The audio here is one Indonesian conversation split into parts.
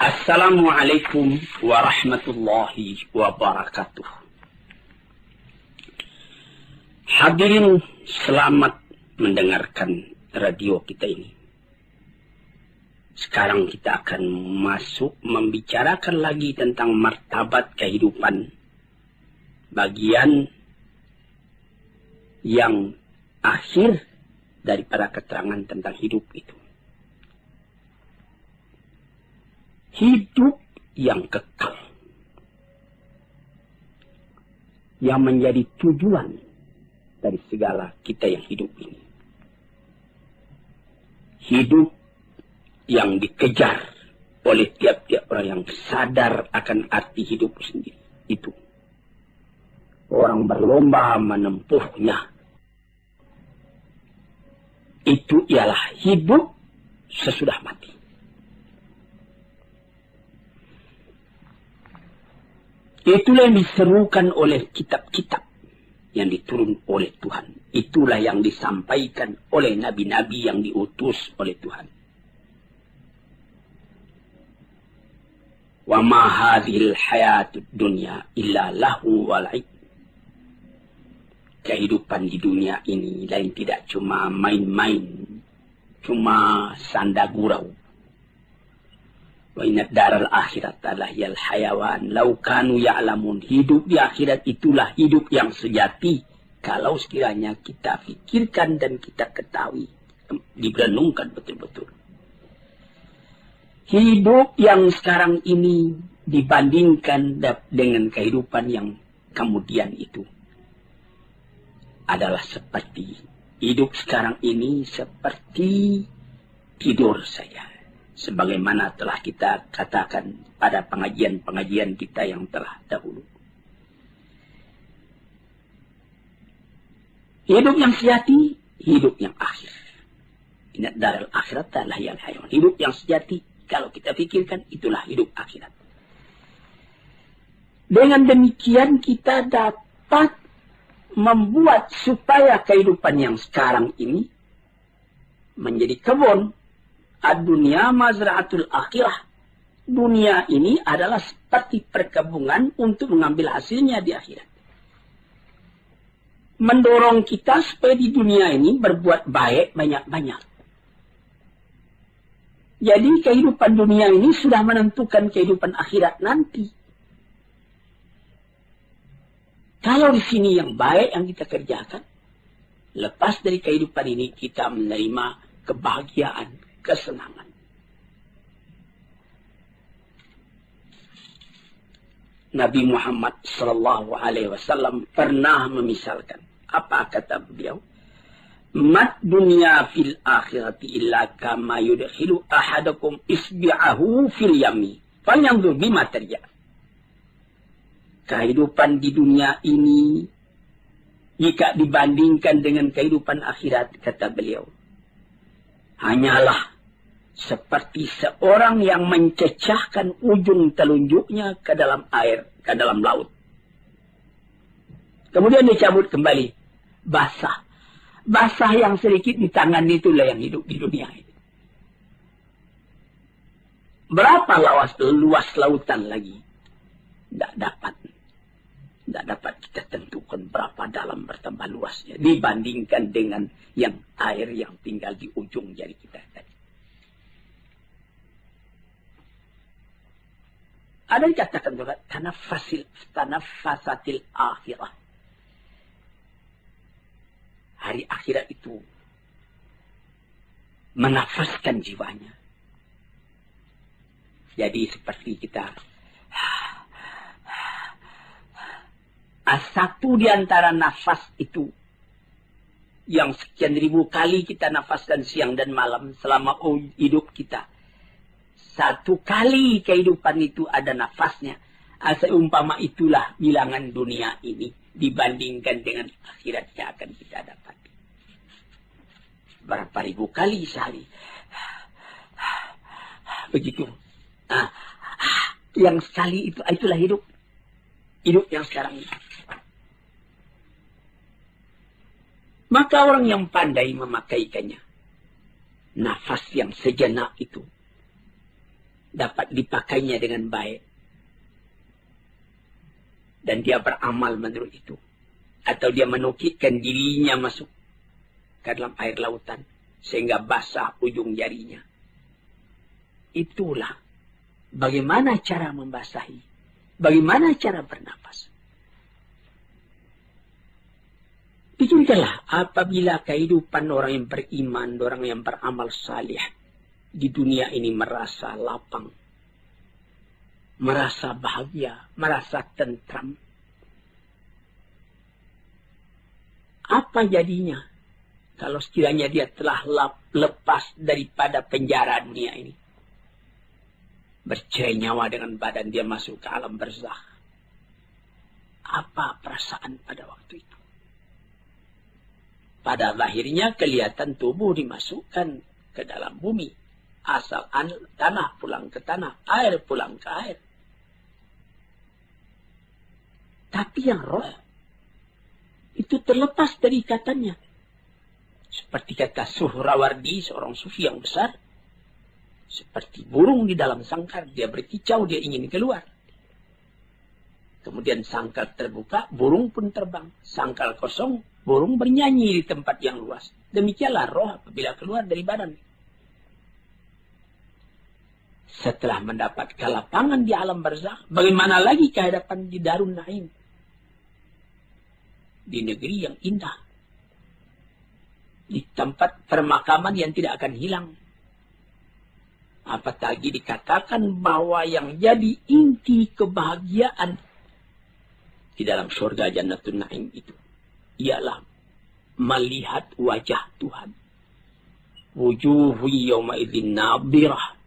Assalamualaikum warahmatullahi wabarakatuh. Hadirin, selamat mendengarkan radio kita ini. Sekarang kita akan masuk membicarakan lagi tentang martabat kehidupan. Bagian yang akhir daripada keterangan tentang hidup itu. Hidup yang kekal. Yang menjadi tujuan dari segala kita yang hidup ini. Hidup yang dikejar oleh tiap-tiap orang yang sadar akan arti hidup sendiri. Itu. Orang berlomba menempuhnya. Itu ialah hidup sesudah mati. Itulah yang diserukan oleh kitab-kitab yang diturun oleh Tuhan. Itulah yang disampaikan oleh nabi-nabi yang diutus oleh Tuhan. Wa ma hadhil hayatud dunya illa lahu wa la'ib. Kehidupan di dunia ini lain tidak cuma main-main, cuma sanda gurau. Wa inna daral akhirat adalah yal hayawan law kanu ya'lamun. Hidup di akhirat itulah hidup yang sejati kalau sekiranya kita fikirkan dan kita ketahui, direnungkan betul-betul. Hidup yang sekarang ini dibandingkan dengan kehidupan yang kemudian itu adalah seperti hidup sekarang ini seperti tidur saja. Sebagaimana telah kita katakan pada pengajian-pengajian kita yang telah dahulu. Hidup yang sejati, hidup yang akhir. Ingat daral akhirat adalah yang hayawan. Hidup yang sejati, kalau kita pikirkan, itulah hidup akhirat. Dengan demikian kita dapat membuat supaya kehidupan yang sekarang ini menjadi kebun. Ad-dunya mazra'atul akhirah. Dunia ini adalah seperti perkebunan untuk mengambil hasilnya di akhirat. Mendorong kita supaya di dunia ini berbuat baik banyak-banyak. Jadi kehidupan dunia ini sudah menentukan kehidupan akhirat nanti. Kalau di sini yang baik yang kita kerjakan, lepas dari kehidupan ini kita menerima kebahagiaan, kesenangan. Nabi Muhammad sallallahu alaihi wasallam pernah memisalkan. Apa kata beliau? Mat dunya fil akhirati illa kama yudkhilu ahadakum isbi'ahu fil yami. Falyanzur bima tarja. Kehidupan di dunia ini jika dibandingkan dengan kehidupan akhirat, kata beliau, hanyalah seperti seorang yang mencecahkan ujung telunjuknya ke dalam air, ke dalam laut. Kemudian dicabut kembali. Basah. Basah yang sedikit di tangan itulah yang hidup di dunia ini. Berapa luas lautan lagi? Tidak dapat kita tentukan berapa dalam bertambah luasnya dibandingkan dengan yang air yang tinggal di ujung jari kita tadi. Ada yang katakan juga tanaffasatil akhirah. Hari akhirat itu menafaskan jiwanya. Jadi seperti kita satu di antara nafas itu yang sekian ribu kali kita nafaskan siang dan malam selama hidup kita. Satu kali kehidupan itu ada nafasnya. Seumpama itulah bilangan dunia ini dibandingkan dengan akhirat yang akan kita dapati. Berapa ribu kali sehari. Begitu. Yang sekali itu, itulah hidup. Hidup yang sekarang ini. Maka orang yang pandai memakaikannya, nafas yang sejenak itu dapat dipakainya dengan baik. Dan dia beramal menurut itu. Atau dia menukikkan dirinya masuk ke dalam air lautan. Sehingga basah ujung jarinya. Itulah bagaimana cara membasahi. Bagaimana cara bernapas. Pikirkanlah apabila kehidupan orang yang beriman, orang yang beramal salih di dunia ini merasa lapang, merasa bahagia, merasa tentram. Apa jadinya kalau sekiranya dia telah lepas daripada penjara dunia ini? Bercerai nyawa dengan badan dia masuk ke alam barzakh. Apa perasaan pada waktu itu? Pada lahirnya kelihatan tubuh dimasukkan ke dalam bumi. Asal tanah pulang ke tanah, air pulang ke air. Tapi yang roh itu terlepas dari ikatannya. Seperti kata Suhrawardi, seorang sufi yang besar. Seperti burung di dalam sangkar, dia berkicau, dia ingin keluar. Kemudian sangkar terbuka, burung pun terbang. Sangkar kosong, burung bernyanyi di tempat yang luas. Demikianlah roh apabila keluar dari badan. Setelah mendapat kelapangan di alam barzakh, bagaimana lagi kehadapan di Darun Naim? Di negeri yang indah. Di tempat permakaman yang tidak akan hilang. Apalagi dikatakan bahwa yang jadi inti kebahagiaan di dalam surga Jannatul Naim itu ialah melihat wajah Tuhan. Wujuhu yawma idzin nadirah.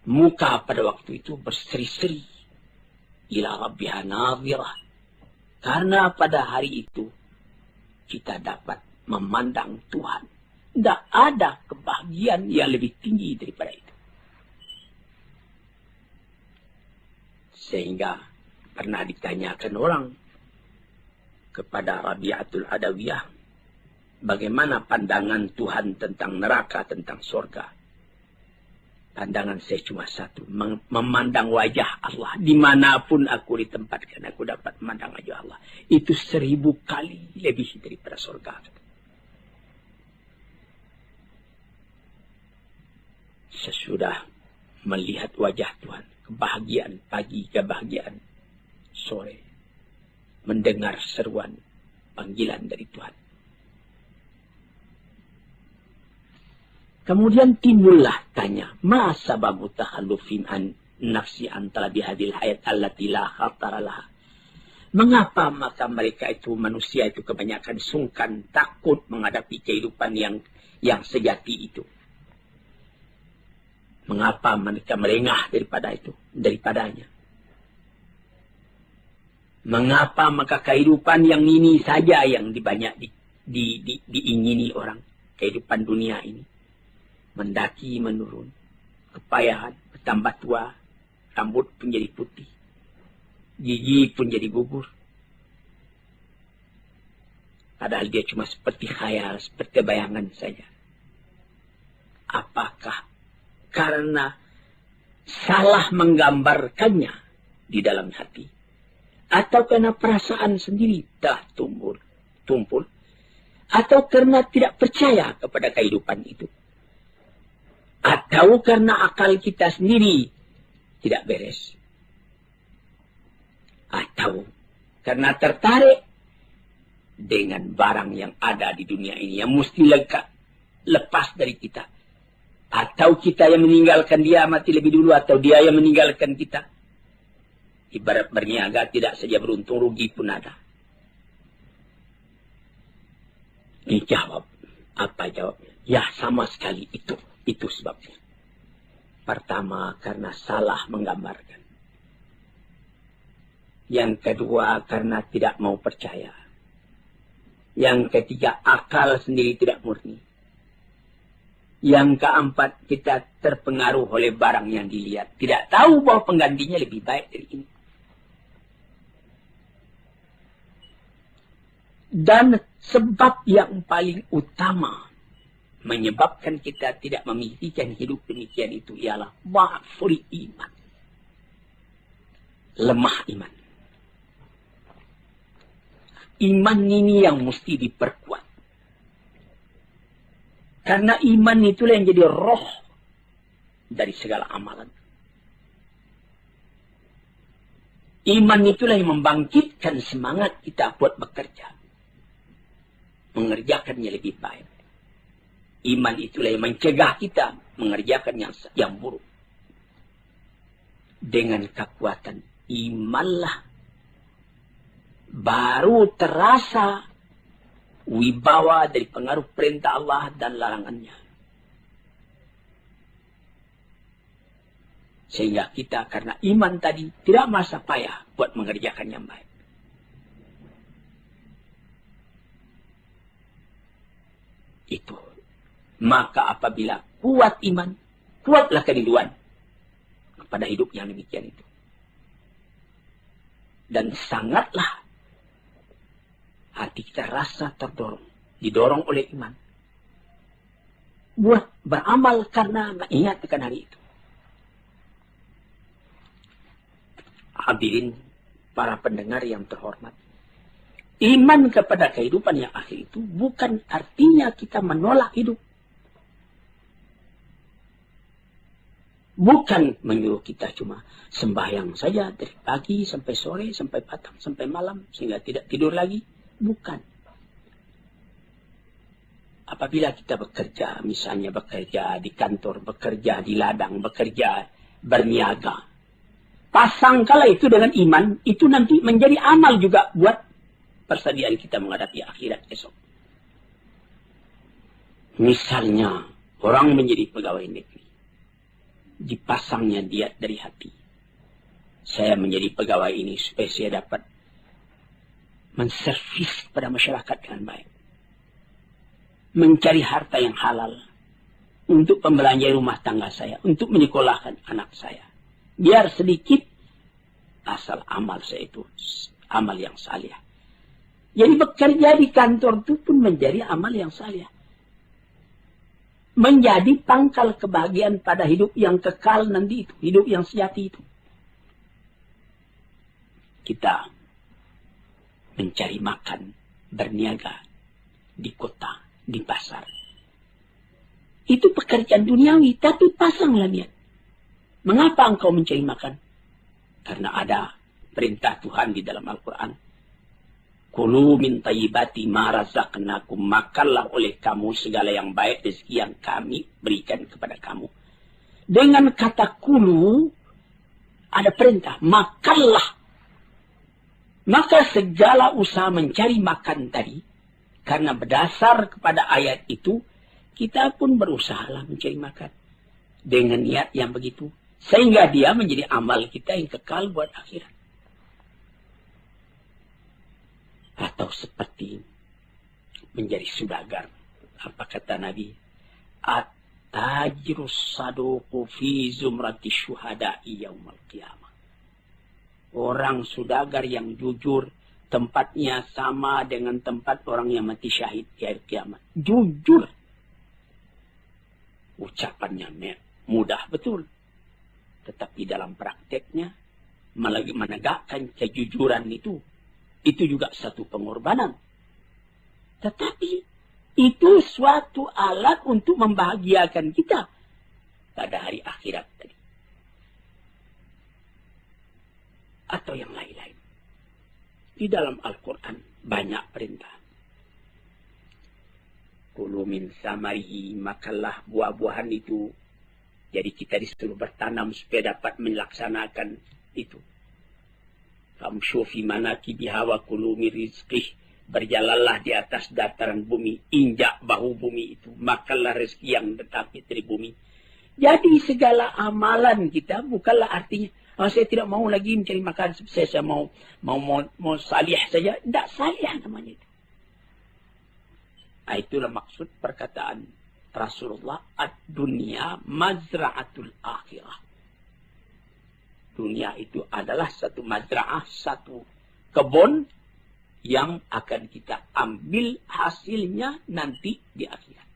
Muka pada waktu itu berseri-seri. Ila rabbiha nadirah. Karena pada hari itu kita dapat memandang Tuhan. Tidak ada kebahagiaan yang lebih tinggi daripada itu. Sehingga pernah ditanyakan orang kepada Rabi'atul Adawiyah, bagaimana pandangan Tuhan tentang neraka, tentang surga. Pandangan saya cuma satu, memandang wajah Allah. Dimanapun aku ditempatkan, aku dapat memandang wajah Allah. Itu 1000 kali lebih daripada surga. Sesudah melihat wajah Tuhan, kebahagiaan pagi, kebahagiaan sore, mendengar seruan panggilan dari Tuhan. Kemudian timbullah tanya, ma sababu takhallufin an nafsi an talabi hadil hayat allati la khatara laha. Mengapa maka mereka itu, manusia itu kebanyakan sungkan, takut menghadapi kehidupan yang sejati itu? Mengapa mereka melengah daripadanya? Mengapa maka kehidupan yang ini saja yang banyak diingini orang? Kehidupan dunia ini. Mendaki menurun. Kepayahan, bertambah tua. Rambut pun jadi putih. Gigi pun jadi gugur. Padahal dia cuma seperti khayal, seperti bayangan saja. Apakah karena salah menggambarkannya di dalam hati, atau karena perasaan sendiri telah tumpul, atau karena tidak percaya kepada kehidupan itu, atau karena akal kita sendiri tidak beres, atau karena tertarik dengan barang yang ada di dunia ini yang mesti lepas dari kita. Atau kita yang meninggalkan dia mati lebih dulu, atau dia yang meninggalkan kita. Ibarat berniaga, tidak saja beruntung, rugi pun ada. Dijawab. Apa jawabnya? Ya, sama sekali itu sebabnya. Pertama, karena salah menggambarkan. Yang kedua, karena tidak mau percaya. Yang ketiga, akal sendiri tidak murni. Yang keempat, kita terpengaruh oleh barang yang dilihat. Tidak tahu bahwa penggantinya lebih baik dari ini. Dan sebab yang paling utama menyebabkan kita tidak memilikikan hidup demikian itu ialah dha'ful iman. Lemah iman. Iman ini yang mesti diperkuat. Karena iman itulah yang jadi roh dari segala amalan. Iman itulah yang membangkitkan semangat kita buat bekerja. Mengerjakannya lebih baik. Iman itulah yang mencegah kita mengerjakan yang buruk. Dengan kekuatan imanlah baru terasa wibawa dari pengaruh perintah Allah dan larangannya. Sehingga kita karena iman tadi tidak merasa payah buat mengerjakan yang baik. Itu. Maka apabila kuat iman, kuatlah kerinduan kepada hidup yang demikian itu. Dan sangatlah hati kita rasa terdorong, didorong oleh iman. Buat beramal karena mengingat akan hari itu. Hadirin para pendengar yang terhormat. Iman kepada kehidupan yang akhir itu bukan artinya kita menolak hidup. Bukan menyuruh kita cuma sembahyang saja dari pagi sampai sore, sampai petang, sampai malam, sehingga tidak tidur lagi. Bukan. Apabila kita bekerja, misalnya bekerja di kantor, bekerja di ladang, bekerja berniaga. Pasangkala itu dengan iman, itu nanti menjadi amal juga buat persediaan kita menghadapi akhirat esok. Misalnya, orang menjadi pegawai negeri. Dipasangnya niat dari hati. Saya menjadi pegawai ini supaya saya dapat menservis pada masyarakat dengan baik. Mencari harta yang halal. Untuk pembelanja rumah tangga saya. Untuk menyekolahkan anak saya. Biar sedikit asal amal saya itu. Amal yang salih. Jadi bekerja di kantor itu pun menjadi amal yang salih. Menjadi pangkal kebahagiaan pada hidup yang kekal nanti itu. Hidup yang sejati itu. Kita mencari makan, berniaga, di kota, di pasar. Itu pekerjaan duniawi, tapi pasanglah niat. Mengapa engkau mencari makan? Karena ada perintah Tuhan di dalam Al-Quran. Kulu min tayyibati ma razaqnakum, makanlah oleh kamu segala yang baik rezeki yang kami berikan kepada kamu. Dengan kata kulu ada perintah, makanlah. Maka segala usaha mencari makan tadi, karena berdasar kepada ayat itu, kita pun berusahalah mencari makan. Dengan niat yang begitu. Sehingga dia menjadi amal kita yang kekal buat akhirat. Atau seperti menjadi saudagar. Apa kata Nabi? At-tajirus saduqu fi zumrati syuhada'i yaumal qiyamah. Orang saudagar yang jujur, tempatnya sama dengan tempat orang yang mati syahid di hari kiamat. Jujur. Ucapannya mudah betul. Tetapi dalam prakteknya, menegakkan kejujuran itu juga satu pengorbanan. Tetapi itu suatu alat untuk membahagiakan kita pada hari akhirat tadi. Atau yang lain-lain. Di dalam Al-Quran banyak perintah. Kulu min samarihi, makanlah buah-buahan itu. Jadi kita disuruh bertanam supaya dapat melaksanakan itu. Famshu fi manakibiha wa kulu min rizqih, berjalanlah di atas dataran bumi, injak bahu bumi itu, makanlah rezeki yang tetapi dari bumi. Jadi segala amalan kita bukanlah artinya saya tidak mau lagi mencari makan, saya mau salih saja. Tidak salih namanya itu. Itulah maksud perkataan Rasulullah, ad-dunya mazra'atul akhirah. Dunia itu adalah satu mazra'ah, satu kebun yang akan kita ambil hasilnya nanti di akhirat.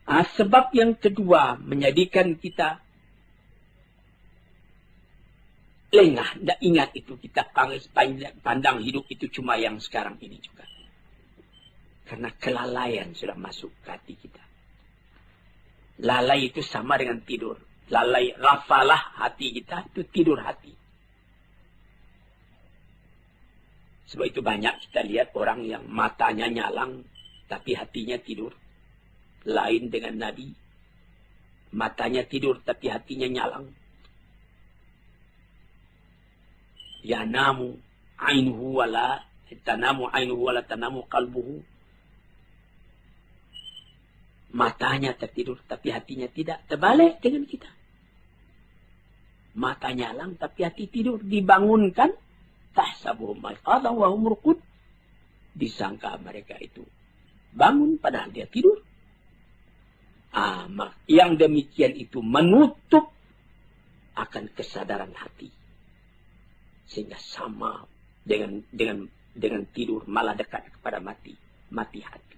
Sebab yang kedua menjadikan kita lengah. Tidak ingat itu. Kita pandang hidup itu cuma yang sekarang ini juga. Karena kelalaian sudah masuk ke hati kita. Lalai itu sama dengan tidur. Lalai, ghafalah hati kita itu tidur hati. Sebab itu banyak kita lihat orang yang matanya nyalang tapi hatinya tidur. Lain dengan Nabi. Matanya tidur tapi hatinya nyalang. Yanamu ainuhu wala tanamu ainuhu wala tanamu qalbuhu. Matanya tertidur tapi hatinya tidak. Terbalik dengan kita. Mata nyalang tapi hati tidur. Dibangunkan. Tahsabuhum aiqadhan wa hum ruqud. Disangka mereka itu bangun padahal dia tidur. Yang demikian itu menutup akan kesadaran hati. Sehingga sama dengan tidur malah dekat kepada mati hati.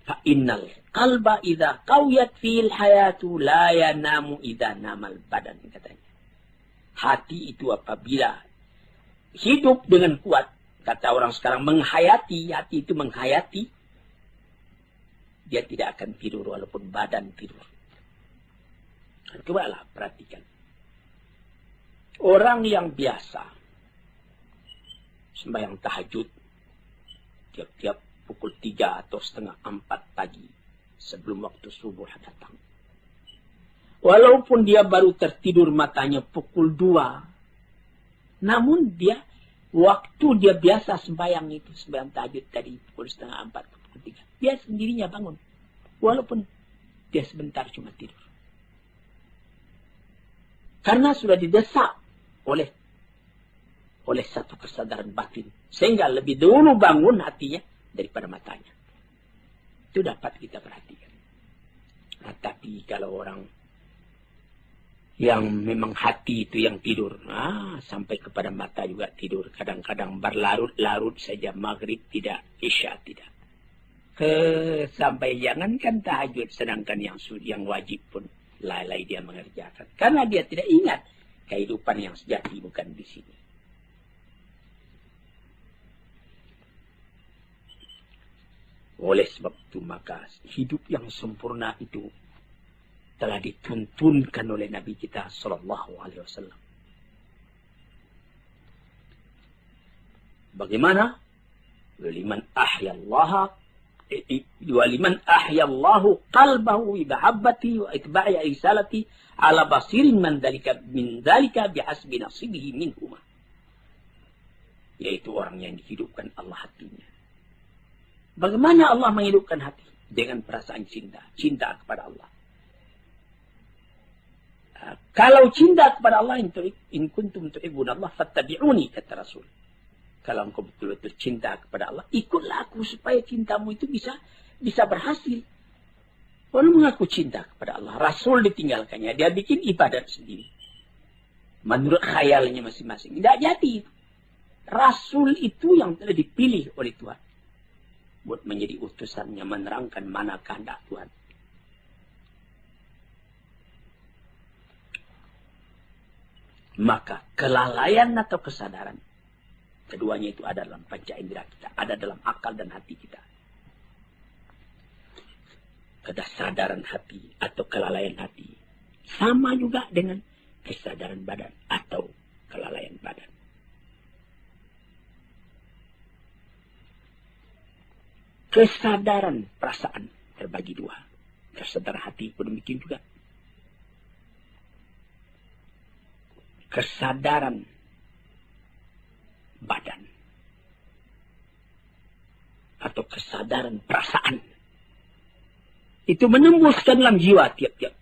Fa innal qalba idza qawiyat fil hayatu la yanamu idza namal badan, katanya. Hati itu apabila hidup dengan kuat, kata orang sekarang menghayati, hati itu menghayati, dia tidak akan tidur walaupun badan tidur. Cobalah perhatikan. Orang yang biasa sembahyang tahajud tiap-tiap pukul 3 atau setengah 4 pagi sebelum waktu subuh datang. Walaupun dia baru tertidur matanya pukul 2, namun dia waktu dia biasa sembahyang itu, sembahyang tahajud tadi pukul setengah 4, pukul 3. Dia sendirinya bangun. Walaupun dia sebentar cuma tidur. Karena sudah didesak oleh satu kesadaran batin. Sehingga lebih dulu bangun hatinya daripada matanya. Itu dapat kita perhatikan. Nah, tapi kalau orang yang memang hati itu yang tidur, sampai kepada mata juga tidur. Kadang-kadang berlarut-larut saja, maghrib tidak, isya tidak. Sampai jangankan tahajud, sedangkan yang wajib pun lalai dia mengerjakan. Karena dia tidak ingat kehidupan yang sejati bukan di sini. Oleh sebab itu maka hidup yang sempurna itu telah dituntunkan oleh Nabi kita sallallahu alaihi wasallam. Bagaimana? Waliman ahyallahu qalbahu bi mahabbati wa itba'i risalati ala basirin min dzalika bihasbi nasibihi minhuma. Yaitu orang yang dihidupkan Allah hatinya. Bagaimana Allah menghidupkan hati? Dengan perasaan cinta kepada Allah. Kalau cinta kepada Allah, in kuntum tuhibbunallah fattabi'uni, kata Rasul. Kalau engkau betul-betul cinta kepada Allah, ikutlah aku supaya cintamu itu bisa berhasil. Orang mengaku cinta kepada Allah, Rasul ditinggalkannya, dia bikin ibadat sendiri. Menurut khayalnya masing-masing. Tidak jadi. Rasul itu yang telah dipilih oleh Tuhan. Buat menjadi utusannya, menerangkan mana kehendak Tuhan. Maka kelalaian atau kesadaran, keduanya itu ada dalam panca indera kita, ada dalam akal dan hati kita. Kesadaran hati atau kelalaian hati sama juga dengan kesadaran badan atau kelalaian badan. Kesadaran perasaan terbagi dua. Kesadaran hati pun demikian juga. Kesadaran badan atau kesadaran perasaan itu menembuskan dalam jiwa tiap-tiap.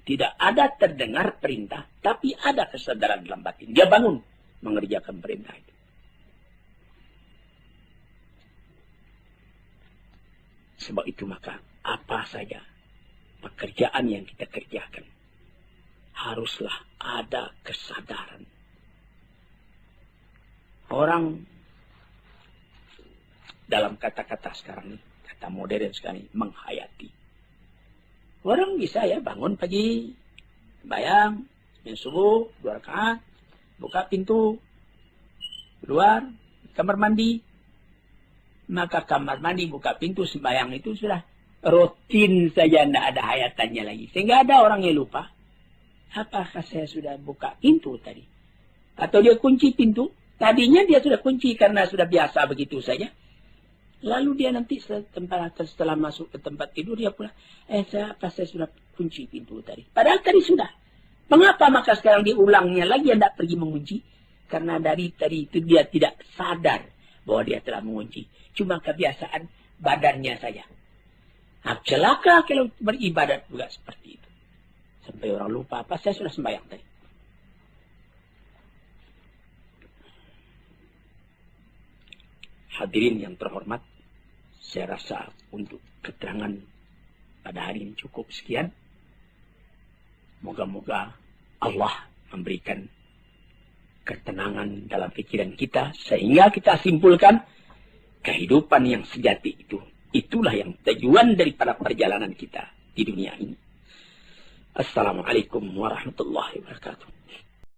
Tidak ada terdengar perintah, tapi ada kesadaran dalam batin. Dia bangun mengerjakan perintah itu. Sebab itu maka apa saja pekerjaan yang kita kerjakan haruslah ada kesadaran. Orang dalam kata-kata sekarang ini, kata modern sekali, menghayati. Orang bisa ya bangun pagi, bayang, subuh, 2 rakaat, buka pintu, keluar, kamar mandi. Maka kamar mandi, buka pintu, sembahyang itu sudah rutin saja, tidak ada hayatannya lagi. Sehingga ada orang yang lupa, apakah saya sudah buka pintu tadi? Atau dia kunci pintu, tadinya dia sudah kunci karena sudah biasa begitu saja. Lalu dia nanti setelah masuk ke tempat tidur, dia pulang, saya sudah kunci pintu tadi. Padahal tadi sudah. Mengapa maka sekarang diulangnya lagi, dia tidak pergi mengunci? Karena dari tadi itu dia tidak sadar bahwa dia telah mengunci. Cuma kebiasaan badannya saja. Nah, celaka kalau beribadat juga seperti itu. Sampai orang lupa, saya sudah sembahyang tadi. Hadirin yang terhormat, saya rasa untuk keterangan pada hari ini cukup sekian. Moga-moga Allah memberikan ketenangan dalam pikiran kita, sehingga kita simpulkan kehidupan yang sejati itu. Itulah yang tujuan daripada perjalanan kita di dunia ini. Assalamualaikum warahmatullahi wabarakatuh.